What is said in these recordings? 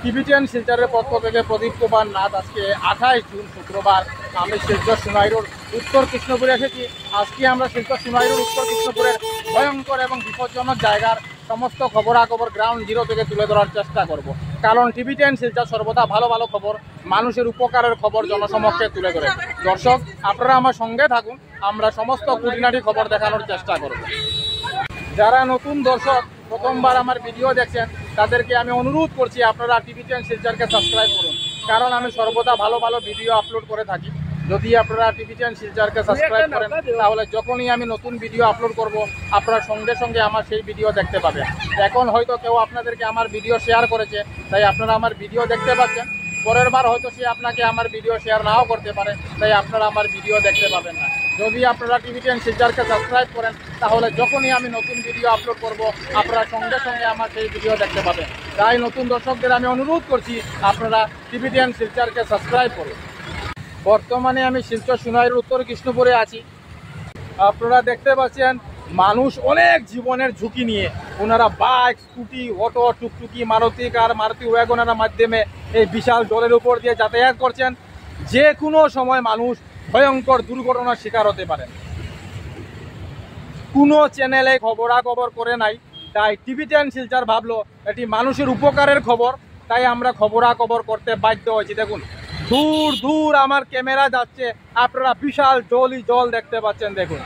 টিভিটিএন শিলচরের পক্ষ থেকে প্রদীপ কুমার নাথ। আজকে 28 জুন শুক্রবার আমি শিলচর সোনাইরোড উত্তর কৃষ্ণপুরে এসেছি। আজকে আমরা শিলচর সোনাইরোড উত্তর কৃষ্ণপুরের ভয়ঙ্কর এবং বিপজ্জনক জায়গার সমস্ত খবরাখবর গ্রাউন্ড জিরো থেকে তুলে ধরার চেষ্টা করব। কারণ টিভিটিএন শিলচর সর্বদা ভালো ভালো খবর, মানুষের উপকারের খবর জনসমক্ষে তুলে ধরে। দর্শক, আপনারা আমার সঙ্গে থাকুন, আমরা সমস্ত খুঁটিনাটি খবর দেখানোর চেষ্টা করব। যারা নতুন দর্শক প্রথমবার আমার ভিডিও দেখছেন তাদেরকে আমি অনুরোধ করছি আপনারা টিভিটিএন শিলচরকে সাবস্ক্রাইব করুন, কারণ আমি সর্বদা ভালো ভালো ভিডিও আপলোড করে থাকি। যদি আপনারা টিভিটিএন শিলচরকে সাবস্ক্রাইব করেন তাহলে যখনই আমি নতুন ভিডিও আপলোড করব আপনারা সঙ্গে সঙ্গে আমার সেই ভিডিও দেখতে পাবেন। এখন হয়তো কেউ আপনাদেরকে আমার ভিডিও শেয়ার করেছে, তাই আপনারা আমার ভিডিও দেখতে পাচ্ছেন। পরের বার হয়তো সে আপনাকে আমার ভিডিও শেয়ার নাও করতে পারে, তাই আপনারা আমার ভিডিও দেখতে পাবেন না। যদি আপনারা টিভিটিএন শিলচরকে সাবস্ক্রাইব করেন তাহলে যখনই আমি নতুন ভিডিও আপলোড করব আপনারা সঙ্গে সঙ্গে আমার সেই ভিডিও দেখতে পাবেন। তাই নতুন দর্শকদের আমি অনুরোধ করছি আপনারা টিভিটিএন শিলচরকে সাবস্ক্রাইব করুন। বর্তমানে আমি শিলচর সোনাইরোড উত্তর কৃষ্ণপুরে আছি। আপনারা দেখতে পাচ্ছেন মানুষ অনেক জীবনের ঝুঁকি নিয়ে ওনারা বাইক, স্কুটি, অটো, টুকটুকি, মারুতি কার, মারুতি ওয়াগনারের মাধ্যমে এই বিশাল জলের উপর দিয়ে যাতায়াত করছেন। যে কোনো সময় মানুষ ভয়ঙ্কর দুর্ঘটনার শিকার হতে পারেন। কোনো চ্যানেলে খবরাখবর করে নাই, তাই টিভিটিএন শিলচর ভাবলো এটি মানুষের উপকারের খবর, তাই আমরা খবরাখবর করতে বাধ্য হয়েছি। দেখুন দূর দূর আমার ক্যামেরা যাচ্ছে, আপনারা বিশাল জল দেখতে পাচ্ছেন। দেখুন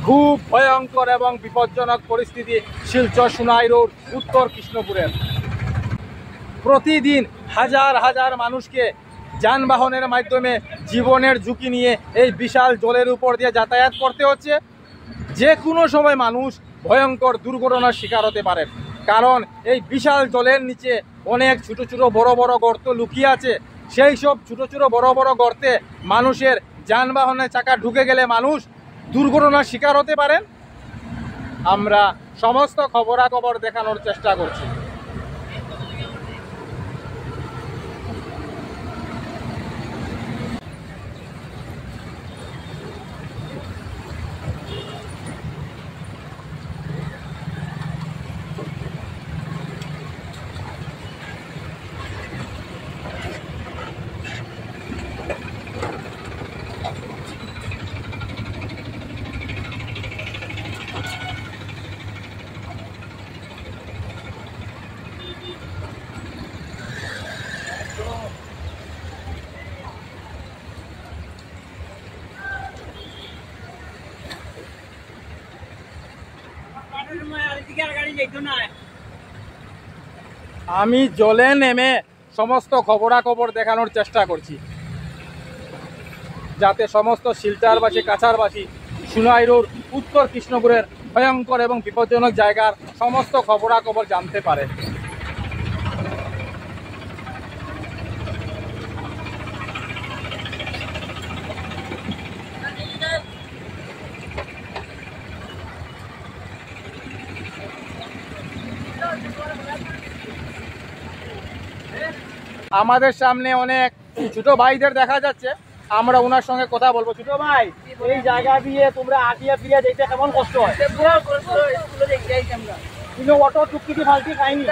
খুব ভয়ঙ্কর এবং বিপজ্জনক পরিস্থিতি শিলচর সোনাইরোড উত্তর কৃষ্ণপুরের। প্রতিদিন হাজার হাজার মানুষকে যানবাহনের মাধ্যমে জীবনের ঝুঁকি নিয়ে এই বিশাল জলের উপর দিয়ে যাতায়াত করতে হচ্ছে। যে কোনো সময় মানুষ ভয়ঙ্কর দুর্ঘটনার শিকার হতে পারে, কারণ এই বিশাল জলের নিচে অনেক ছোট ছোট বড় বড় গর্ত লুকিয়ে আছে। সেই সব ছোট ছোট বড় বড় গর্তে মানুষের যানবাহনের চাকা ঢুকে গেলে মানুষ দুর্ঘটনার শিকার হতে পারেন। আমরা সমস্ত খবরাখবর দেখানোর চেষ্টা করছি। আমি জলে নেমে সমস্ত খবরাখবর দেখানোর চেষ্টা করছি, যাতে সমস্ত শিলচরবাসী, কাছাড়বাসী, সোনাইরোড উত্তর কৃষ্ণপুরের ভয়ঙ্কর এবং বিপজ্জনক জায়গার সমস্ত খবরাখবর জানতে পারে। আমাদের সামনে অনেক ছোট ভাইদের দেখা যাচ্ছে, আমরা ওনার সঙ্গে কথা বলবো। ছোট ভাই, এই জায়গা দিয়ে তোমরা আটিয়া ফিরিয়া যেতে কেমন কষ্ট হয়? কিন্তু অটো টুকটুকি ফালতি খাইনি,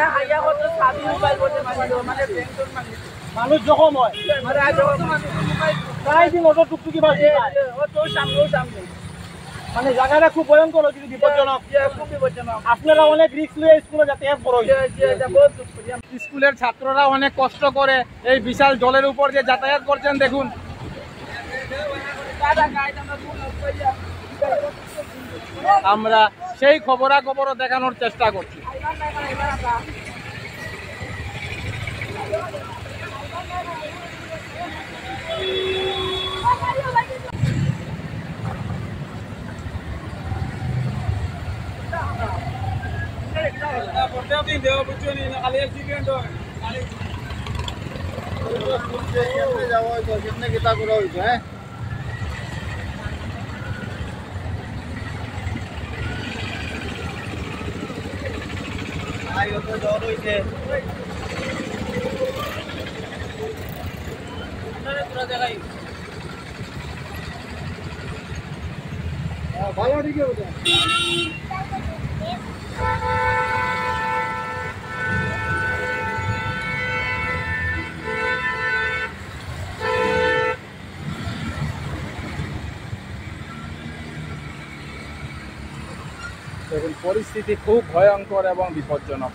মানুষ জখম হয়, প্রায় দিন অটো টুকটুকি ফালতি খায়। মানে জায়গাটা খুব ভয়ঙ্কর, কিন্তু বিপজ্জনক। আপনারা অনেক রিস্ক নিয়ে স্কুলে যাতায়াত করেন। স্কুলের ছাত্ররা অনেক কষ্ট করে এই বিশাল জলের উপর দিয়ে যাতায়াত করছেন। দেখুন আমরা সেই খবরাখবরও দেখানোর চেষ্টা করছি। ভালো ঠিক আছে। দেখুন পরিস্থিতি খুব ভয়ঙ্কর এবং বিপজ্জনক।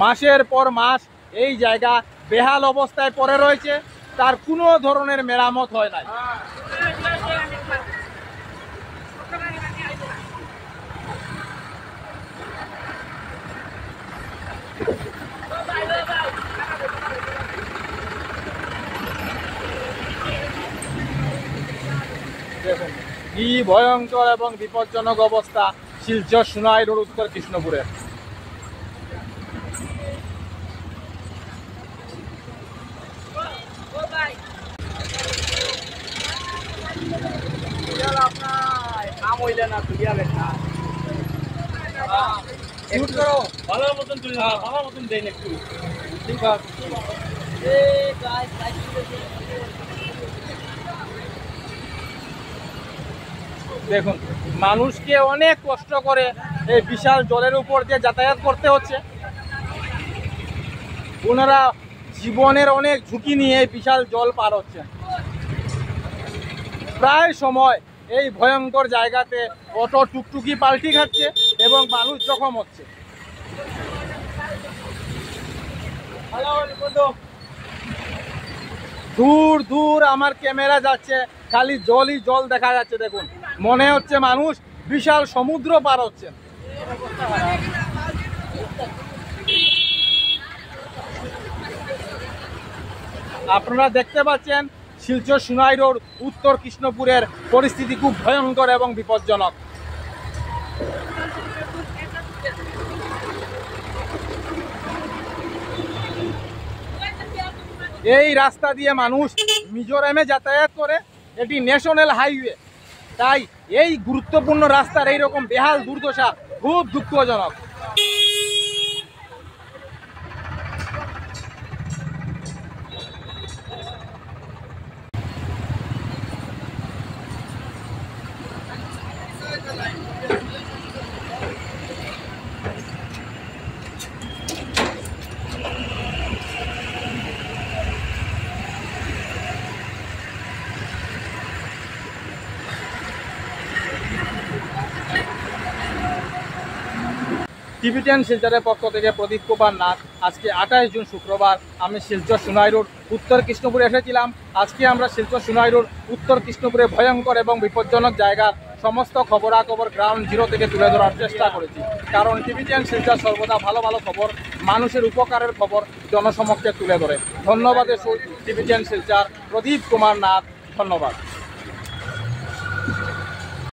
মাসের পর মাস এই জায়গা বেহাল অবস্থায় পড়ে রয়েছে, তার কোনো ধরনের মেরামত হয় নাই। দেখুন কি ভয়ঙ্কর এবং বিপজ্জনক অবস্থা শিলচর সোনাই রোড উত্তর কৃষ্ণপুরের। ভালো মতন দেন একটু, ঠিক আছে। দেখুন মানুষকে অনেক কষ্ট করে এই বিশাল জলের উপর দিয়ে যাতায়াত করতে হচ্ছে। ওনারা জীবনের অনেক ঝুঁকি নিয়ে এই বিশাল জল পার হচ্ছে। প্রায় সময় এই ভয়ঙ্কর জায়গাতে অটো টুকটুকি পাল্টি খাচ্ছে এবং মানুষ জখম হচ্ছে। দূর দূর আমার ক্যামেরা যাচ্ছে, খালি জলই জল দেখা যাচ্ছে। দেখুন মনে হচ্ছে মানুষ বিশাল সমুদ্র পার হচ্ছেন। আপনারা দেখতে পাচ্ছেন শিলচর সোনাই রোড উত্তর কৃষ্ণপুরের পরিস্থিতি খুব ভয়ঙ্কর এবং বিপজ্জনক। এই রাস্তা দিয়ে মানুষ মিজোরামে যাতায়াত করে, এটি ন্যাশনাল হাইওয়ে, তাই এই গুরুত্বপূর্ণ রাস্তার এইরকম বেহাল দুর্দশা খুব দুঃখজনক। টিভি10 শিলচরের পক্ষ থেকে প্রদীপ কুমার নাথ। আজকে 28 জুন শুক্রবার আমি শিলচর সোনাই রোড উত্তর কৃষ্ণপুরে এসেছিলাম। আজকে আমরা শিলচর সোনাই রোড উত্তর কৃষ্ণপুরে ভয়ঙ্কর এবং বিপজ্জনক জায়গার সমস্ত খবরাখবর গ্রাউন্ড জিরো থেকে তুলে ধরার চেষ্টা করেছি, কারণ টিভি10 শিলচর সর্বদা ভালো ভালো খবর, মানুষের উপকারের খবর জনসমক্ষে তুলে ধরে। ধন্যবাদ টিভি10 শিলচর, প্রদীপ কুমার নাথ, ধন্যবাদ।